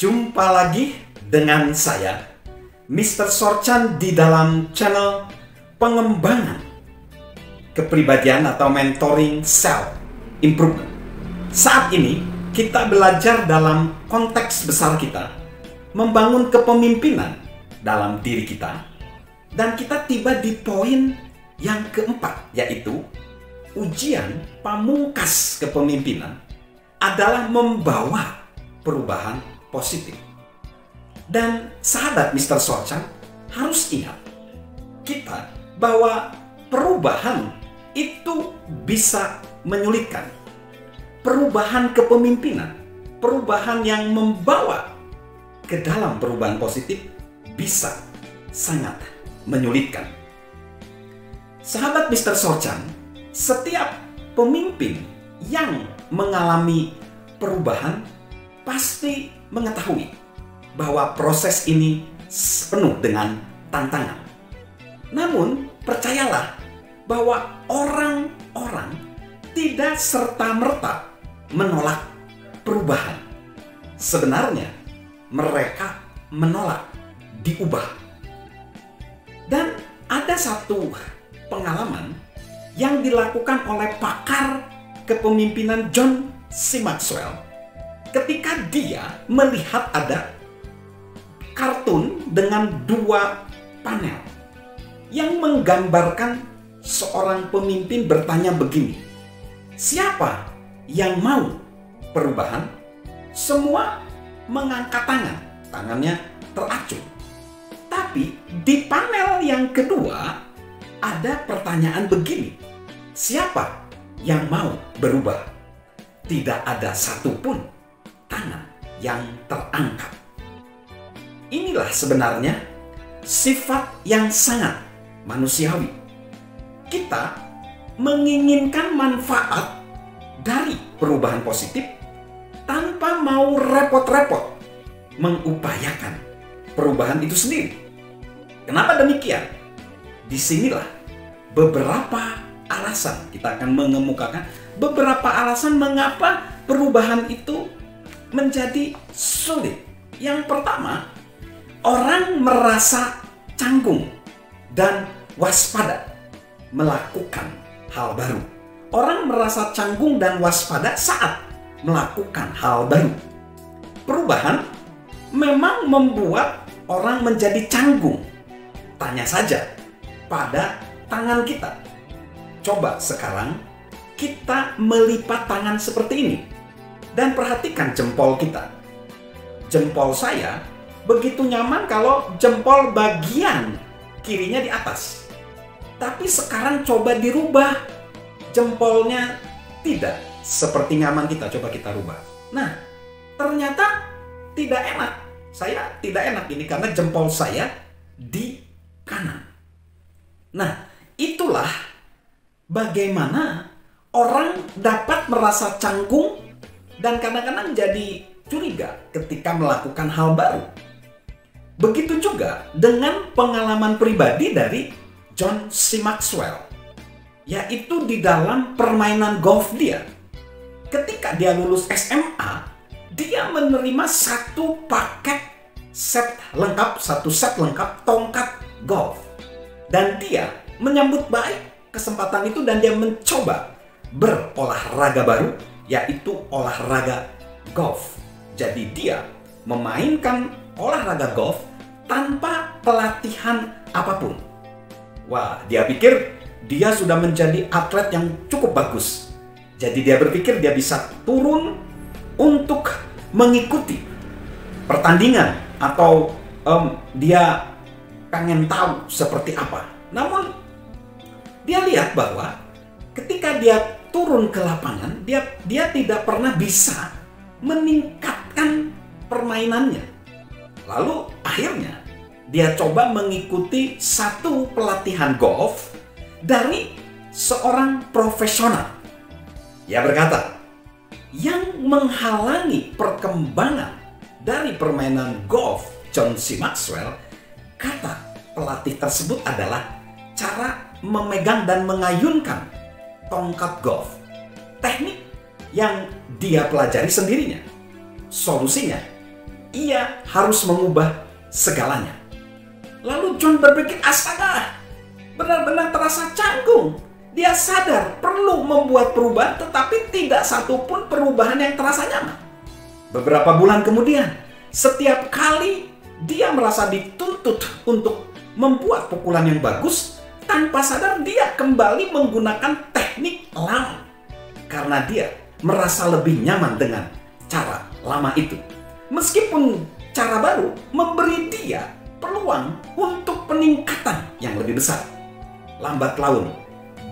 Jumpa lagi dengan saya, Mr. Sorchan, di dalam channel pengembangan kepribadian atau mentoring self improvement. Saat ini kita belajar dalam konteks besar kita, membangun kepemimpinan dalam diri kita, dan kita tiba di poin yang keempat, yaitu ujian pamungkas kepemimpinan adalah membawa perubahan positif. Dan sahabat Mr. Sorchan harus ingat kita bahwa perubahan itu bisa menyulitkan. Perubahan kepemimpinan, perubahan yang membawa ke dalam perubahan positif bisa sangat menyulitkan. Sahabat Mr. Sorchan, setiap pemimpin yang mengalami perubahan pasti mengetahui bahwa proses ini penuh dengan tantangan. Namun, percayalah bahwa orang-orang tidak serta-merta menolak perubahan. Sebenarnya, mereka menolak diubah. Dan ada satu pengalaman yang dilakukan oleh pakar kepemimpinan John C. Maxwell ketika dia melihat ada kartun dengan dua panel yang menggambarkan seorang pemimpin bertanya begini, siapa yang mau perubahan? Semua mengangkat tangan, tangannya teracung. Tapi di panel yang kedua ada pertanyaan begini, siapa yang mau berubah? Tidak ada satupun tangan yang terangkat. Inilah sebenarnya sifat yang sangat manusiawi. Kita menginginkan manfaat dari perubahan positif tanpa mau repot-repot mengupayakan perubahan itu sendiri. Kenapa demikian? Disinilah beberapa alasan, kita akan mengemukakan beberapa alasan mengapa perubahan itu menjadi sulit. Yang pertama, orang merasa canggung dan waspada melakukan hal baru. Orang merasa canggung dan waspada saat melakukan hal baru. Perubahan memang membuat orang menjadi canggung. Tanya saja pada tangan kita. Coba sekarang kita melipat tangan seperti ini dan perhatikan jempol kita. Jempol saya begitu nyaman kalau jempol bagian kirinya di atas. Tapi sekarang coba dirubah, jempolnya tidak seperti nyaman kita. Coba kita rubah. Nah, ternyata tidak enak. Saya tidak enak ini karena jempol saya di kanan. Nah, itulah bagaimana orang dapat merasa canggung dan kadang-kadang jadi curiga ketika melakukan hal baru. Begitu juga dengan pengalaman pribadi dari John C. Maxwell, yaitu di dalam permainan golf dia. Ketika dia lulus SMA, dia menerima satu paket set lengkap, satu set lengkap tongkat golf. Dan dia menyambut baik kesempatan itu dan dia mencoba berolahraga baru, yaitu olahraga golf. Jadi dia memainkan olahraga golf tanpa pelatihan apapun. Wah, dia pikir dia sudah menjadi atlet yang cukup bagus. Jadi dia berpikir dia bisa turun untuk mengikuti pertandingan atau dia pengen tahu seperti apa. Namun dia lihat bahwa ketika dia turun ke lapangan, dia tidak pernah bisa meningkatkan permainannya. Lalu akhirnya dia coba mengikuti satu pelatihan golf dari seorang profesional. Dia berkata, yang menghalangi perkembangan dari permainan golf John C. Maxwell, kata pelatih tersebut, adalah cara memegang dan mengayunkan tongkat golf. Teknik yang dia pelajari sendirinya. Solusinya, ia harus mengubah segalanya. Lalu John berpikir, astaga, benar-benar terasa canggung. Dia sadar perlu membuat perubahan, tetapi tidak satupun perubahan yang terasa nyaman. Beberapa bulan kemudian, setiap kali dia merasa dituntut untuk membuat pukulan yang bagus, tanpa sadar dia kembali menggunakan teknik lama. Karena dia merasa lebih nyaman dengan cara lama itu. Meskipun cara baru memberi dia peluang untuk peningkatan yang lebih besar. Lambat laun,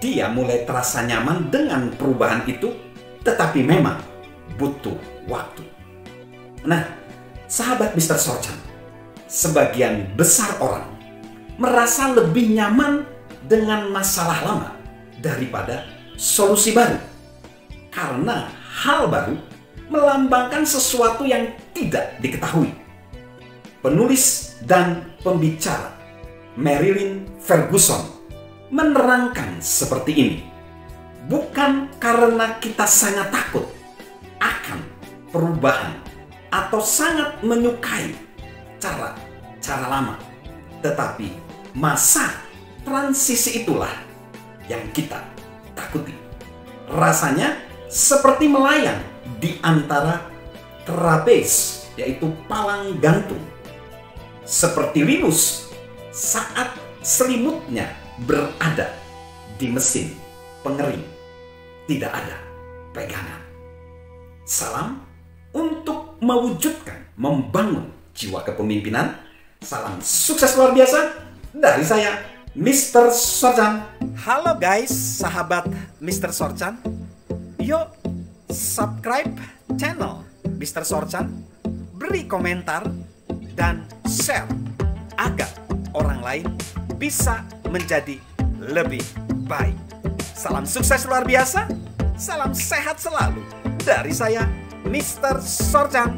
dia mulai terasa nyaman dengan perubahan itu, tetapi memang butuh waktu. Nah, sahabat Mr. Sorchan, sebagian besar orang merasa lebih nyaman dengan masalah lama daripada solusi baru. Karena hal baru melambangkan sesuatu yang tidak diketahui. Penulis dan pembicara Marilyn Ferguson menerangkan seperti ini. Bukan karena kita sangat takut akan perubahan atau sangat menyukai cara lama, tetapi masa transisi itulah yang kita takuti. Rasanya seperti melayang di antara trapez, yaitu palang gantung. Seperti Linus saat selimutnya berada di mesin pengering. Tidak ada pegangan. Salam untuk mewujudkan, membangun jiwa kepemimpinan. Salam sukses luar biasa dari saya, Mr. Sorchan. Halo guys, sahabat Mr. Sorchan. Yuk subscribe channel Mr. Sorchan, beri komentar dan share agar orang lain bisa menjadi lebih baik. Salam sukses luar biasa, salam sehat selalu dari saya, Mr. Sorchan.